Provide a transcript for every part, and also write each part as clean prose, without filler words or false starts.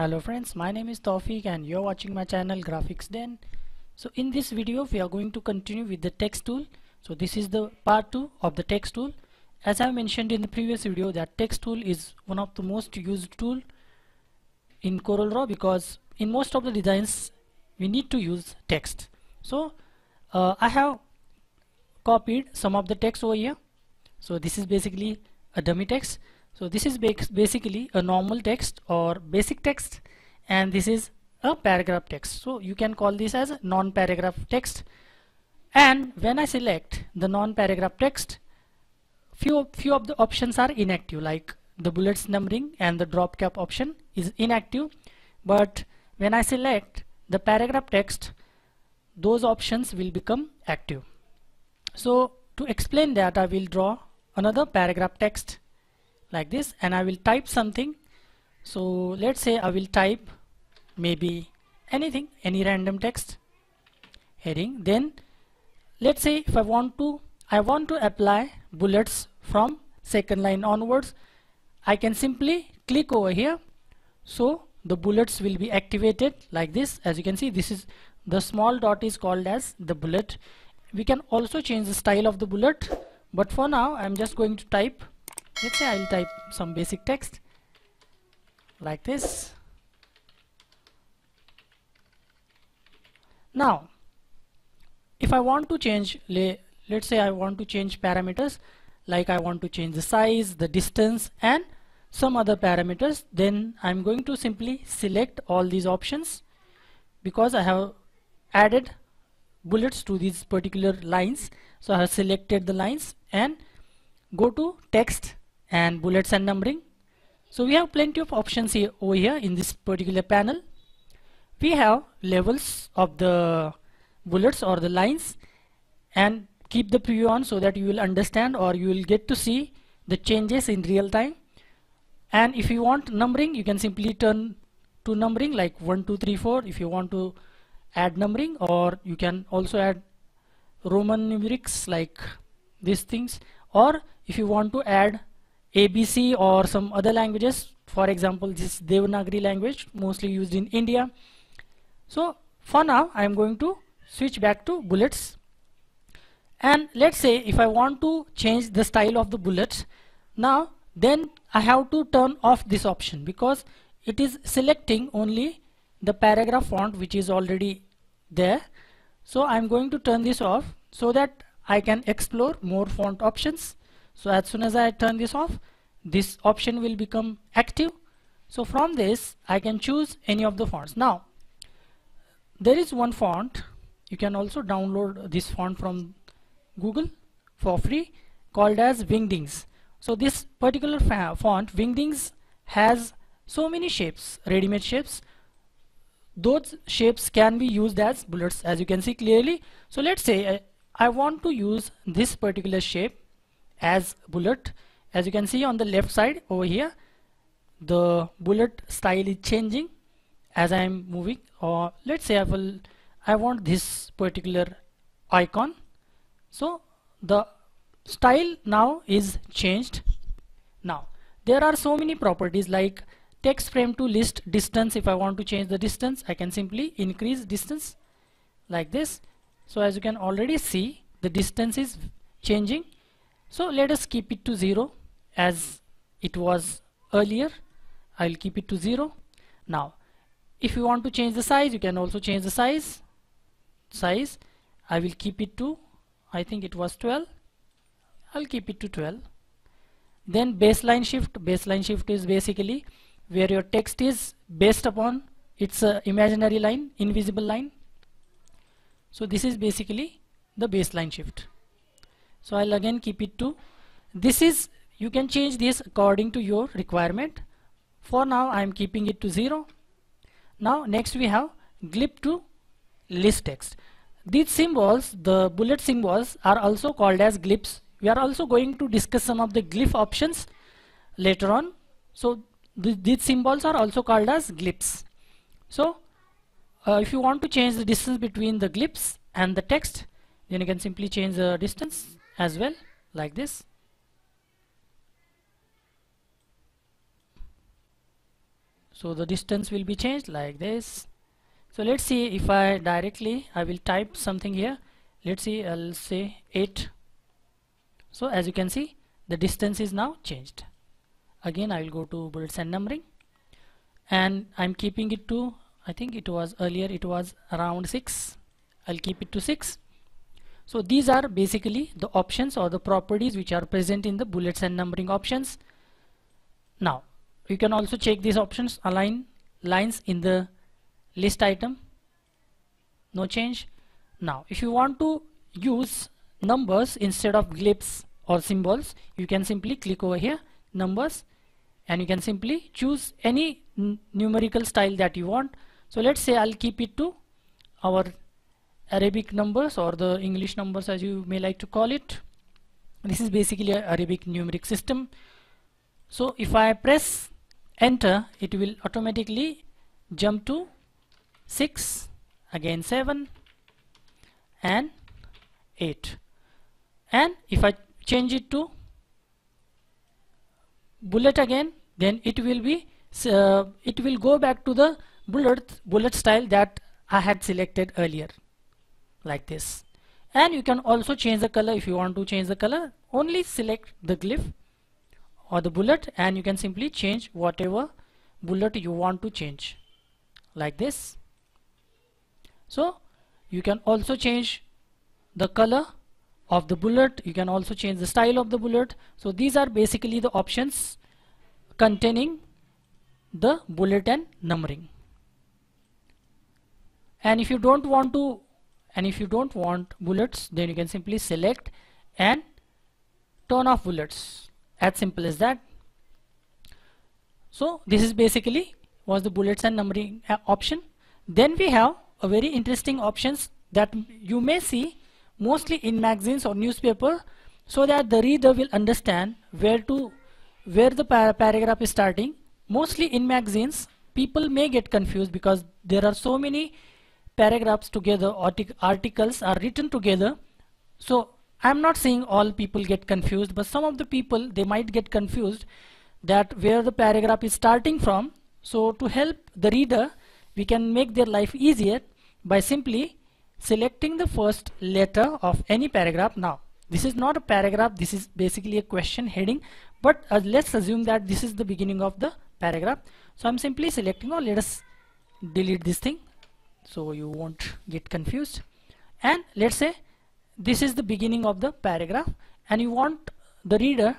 Hello friends, my name is Tawfiq and you're watching my channel Graphics Den. So in this video we are going to continue with the text tool. So this is the part 2 of the text tool. As I mentioned in the previous video, that text tool is one of the most used tool in CorelDRAW because in most of the designs we need to use text. So I have copied some of the text over here. So this is basically a dummy text. So this is basically a normal text or basic text, and this is a paragraph text. So you can call this as non-paragraph text. And when I select the non-paragraph text, few of the options are inactive, like the bullets numbering and the drop cap option is inactive. But when I select the paragraph text, those options will become active. So to explain that, I will draw another paragraph text like this, and I will type something. So let's say I will type maybe anything, any random text heading. Then let's say if I want to apply bullets from second line onwards, I can simply click over here. So the bullets will be activated like this. As you can see, this is the small dot is called as the bullet. We can also change the style of the bullet, but for now I'm just going to type, let's say I'll type some basic text like this. Now if I want to change, let's say I want to change parameters, like I want to change the size, the distance and some other parameters, then I'm going to simply select all these options because I have added bullets to these particular lines. So I have selected the lines and go to text and bullets and numbering. So we have plenty of options here over here in this particular panel. We have levels of the bullets or the lines, and keep the preview on so that you will understand or you will get to see the changes in real time. And if you want numbering, you can simply turn to numbering like 1 2 3 4 if you want to add numbering, or you can also add Roman numerics like these things, or if you want to add ABC or some other languages, for example this Devanagari language mostly used in India. So for now I am going to switch back to bullets, and let's say if I want to change the style of the bullets now, then I have to turn off this option because it is selecting only the paragraph font which is already there. So I'm going to turn this off so that I can explore more font options. So as soon as I turn this off, this option will become active. So from this I can choose any of the fonts. Now there is one font, you can also download this font from Google for free, called as Wingdings. So this particular font Wingdings has so many shapes, ready-made shapes. Those shapes can be used as bullets, as you can see clearly. So let's say I want to use this particular shape as bullet. As you can see on the left side over here, the bullet style is changing as I am moving. Or let's say I want this particular icon. So the style now is changed. Now there are so many properties like text frame to list distance. If I want to change the distance, I can simply increase distance like this. So as you can already see, the distance is changing. So let us keep it to 0 as it was earlier. I will keep it to 0. Now if you want to change the size, you can also change the size. I will keep it to, I think it was 12. I'll keep it to 12. Then baseline shift. Baseline shift is basically where your text is based upon its imaginary line, invisible line. So this is basically the baseline shift. So I'll again keep it to, this is, you can change this according to your requirement. For now I am keeping it to 0. Now next we have glyph to list text. These symbols, the bullet symbols, are also called as glyphs. We are also going to discuss some of the glyph options later on. So these symbols are also called as glyphs. So if you want to change the distance between the glyphs and the text, then you can simply change the distance as well like this. so the distance will be changed like this. So let's see if I will type something here. Let's see, I'll say 8. So as you can see, the distance is now changed. Again I will go to bullets and numbering, and I'm keeping it to, I think it was earlier it was around 6. I'll keep it to 6. So these are basically the options or the properties which are present in the bullets and numbering options. Now you can also check these options, align lines in the list item, no change. Now if you want to use numbers instead of glyphs or symbols, you can simply click over here, numbers, and you can simply choose any numerical style that you want. So let's say I'll keep it to our Arabic numbers or the English numbers as you may like to call it. This is basically a Arabic numeric system. So if I press enter, it will automatically jump to 6, again 7 and 8. And if I change it to bullet again, then it will be it will go back to the bullet style that I had selected earlier, like this. And you can also change the color. If you want to change the color, only select the glyph or the bullet and you can simply change whatever bullet you want to change, like this. So you can also change the color of the bullet, you can also change the style of the bullet. So these are basically the options containing the bullet and numbering. And if you don't want bullets, then you can simply select and turn off bullets, as simple as that. So this is basically was the bullets and numbering option. Then we have a very interesting options that you may see mostly in magazines or newspaper, so that the reader will understand where the paragraph is starting. Mostly in magazines, people may get confused because there are so many paragraphs together, articles are written together. So I'm not saying all people get confused, but some of the people, they might get confused that where the paragraph is starting from. So to help the reader, we can make their life easier by simply selecting the first letter of any paragraph. Now this is not a paragraph, this is basically a question heading, but let's assume that this is the beginning of the paragraph. So I'm simply selecting, or let us delete this thing so you won't get confused. And let's say this is the beginning of the paragraph, and you want the reader,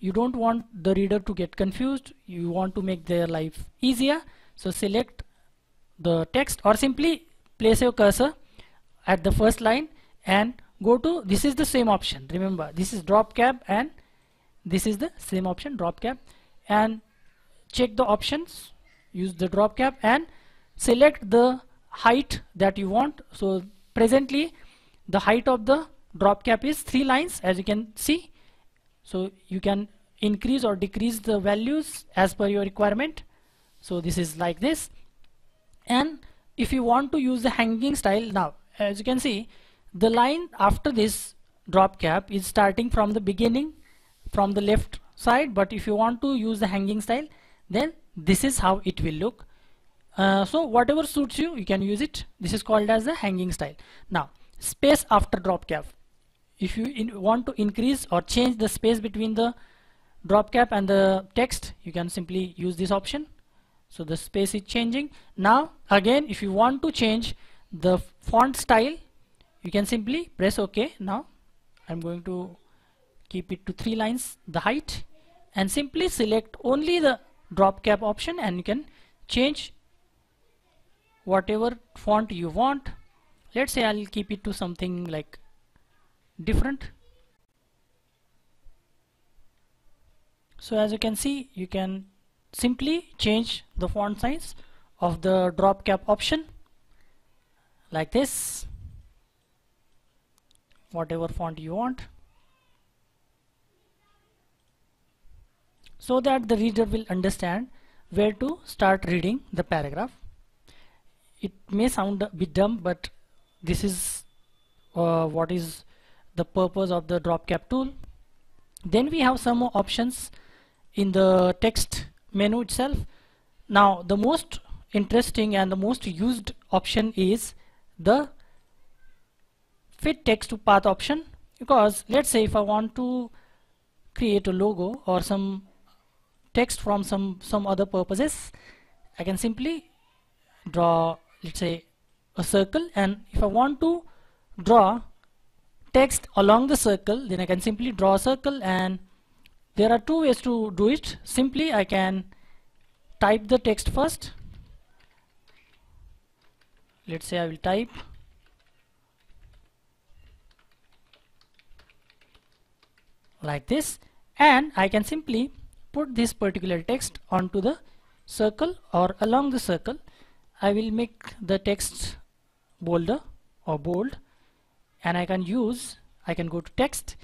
you don't want the reader to get confused, you want to make their life easier. So select the text or simply place your cursor at the first line and go to, this is the same option, remember this is drop cap and this is the same option, drop cap, and check the options, use the drop cap and select the height that you want. So presently the height of the drop cap is 3 lines, as you can see. So you can increase or decrease the values as per your requirement. So this is like this. And if you want to use the hanging style, now as you can see, the line after this drop cap is starting from the beginning, from the left side, but if you want to use the hanging style, then this is how it will look. So whatever suits you, you can use it. This is called as the hanging style. Now space after drop cap, if you want to increase or change the space between the drop cap and the text, you can simply use this option. So the space is changing. Now again, if you want to change the font style, you can simply press OK. Now I'm going to keep it to 3 lines, the height, and simply select only the drop cap option and you can change whatever font you want. Let's say I'll keep it to something like different. So as you can see, you can simply change the font size of the drop cap option like this, whatever font you want, so that the reader will understand where to start reading the paragraph. It may sound a bit dumb, but this is what is the purpose of the drop cap tool. Then we have some more options in the text menu itself. Now the most interesting and the most used option is the fit text to path option, because let's say if I want to create a logo or some text from some other purposes, I can simply draw, let's say, a circle, and if I want to draw text along the circle, then I can simply draw a circle. And there are two ways to do it. Simply I can type the text first. Let's say I will type like this, and I can simply put this particular text onto the circle or along the circle. I will make the text bolder or bold, and I can go to text,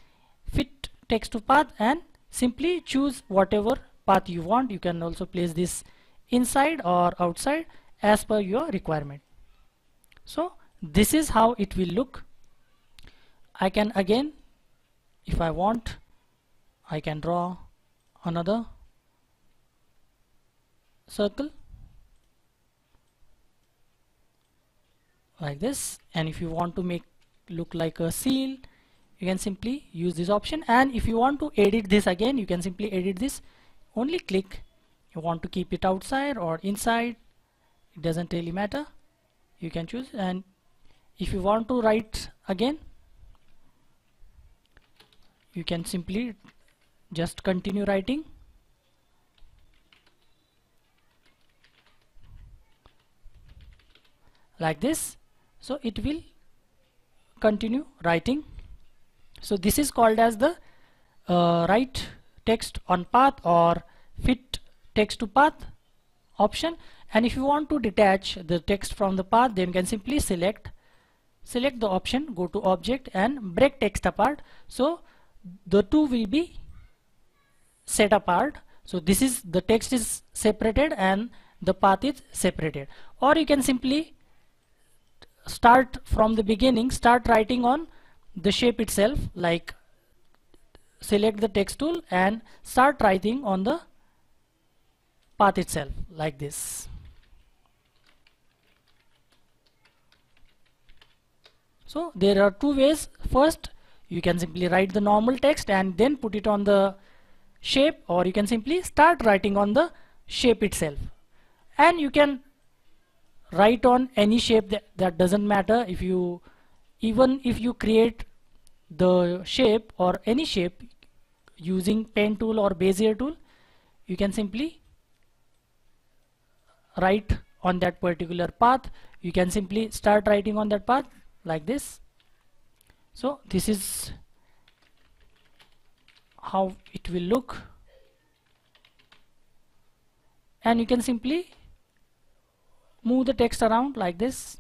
fit text to path, and simply choose whatever path you want. You can also place this inside or outside as per your requirement. So this is how it will look. I can again, if I want, I can draw another circle like this, and if you want to make look like a seal, you can simply use this option. And if you want to edit this again, you can simply edit this. Only click. You want to keep it outside or inside, it doesn't really matter, you can choose. And if you want to write again, you can simply just continue writing like this, so it will continue writing. So this is called as the write text on path or fit text to path option. And if you want to detach the text from the path, then you can simply select the option, go to object and break text apart, so the two will be set apart. So this is, the text is separated and the path is separated. Or you can simply start from the beginning, start writing on the shape itself, like select the text tool and start writing on the path itself like this. So there are two ways. First, you can simply write the normal text and then put it on the shape, or you can simply start writing on the shape itself. And you can write on any shape, that doesn't matter. If you, even if you create the shape or any shape using pen tool or Bezier tool, you can simply write on that particular path. You can simply start writing on that path like this. So this is how it will look, and you can simply move the text around like this.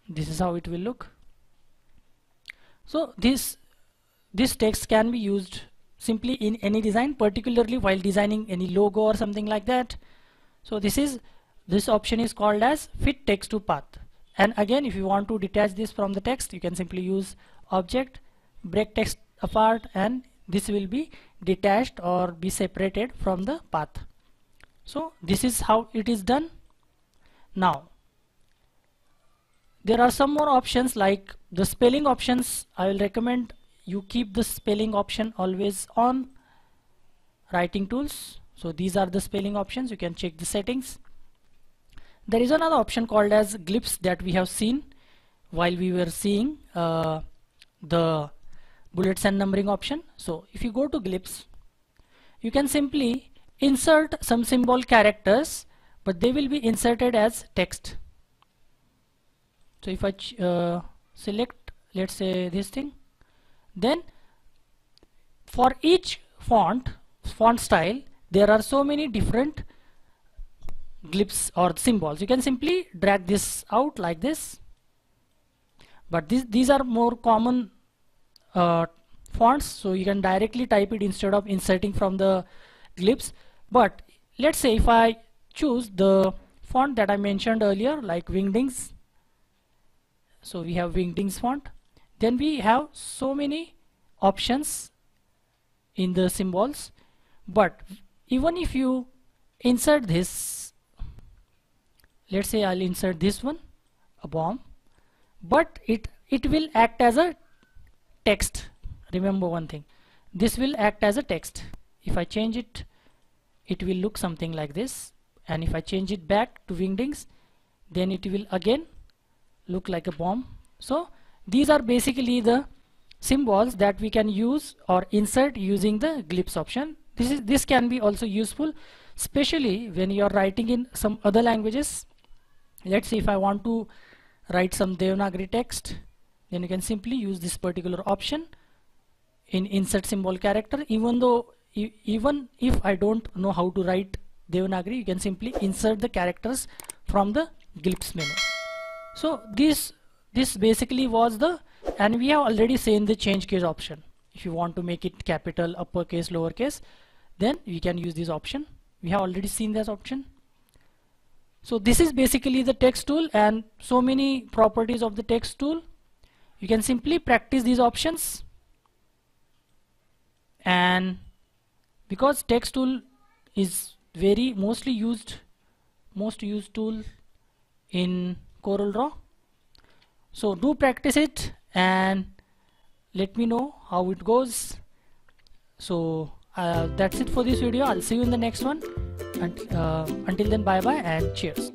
This is how it will look. So this text can be used simply in any design, particularly while designing any logo or something like that. So this option is called as fit text to path. And again, if you want to detach this from the text, you can simply use object, break text apart, and this will be detached or be separated from the path. So this is how it is done. Now there are some more options like the spelling options. I will recommend you keep the spelling option always on writing tools. So these are the spelling options. You can check the settings. There is another option called as glyphs that we have seen while we were seeing the bullets and numbering option. So if you go to glyphs, you can simply insert some symbol characters, but they will be inserted as text. So if I select, let's say, this thing, then for each font style, there are so many different glyphs or symbols. You can simply drag this out like this, but these are more common fonts, so you can directly type it instead of inserting from the glyphs. But let's say if I choose the font that I mentioned earlier, like Wingdings, so we have Wingdings font, then we have so many options in the symbols. But even if you insert this, let's say I'll insert this one, a bomb, but it will act as a text. Remember one thing, this will act as a text. If I change it, it will look something like this, and if I change it back to wingdings, then it will again look like a bomb. So these are basically the symbols that we can use or insert using the glyphs option. This can be also useful, especially when you are writing in some other languages. Let's say if I want to write some Devanagari text, then you can simply use this particular option in insert symbol character. Even if I don't know how to write Devanagari, you can simply insert the characters from the glyphs menu. So this basically was the, and we have already seen the change case option. If you want to make it capital, uppercase, lowercase, then we can use this option. We have already seen this option. So this is basically the text tool, and so many properties of the text tool. You can simply practice these options, and because text tool is very most used tool in CorelDRAW, so do practice it and let me know how it goes. So that's it for this video. I'll see you in the next one. Until then, bye bye and cheers.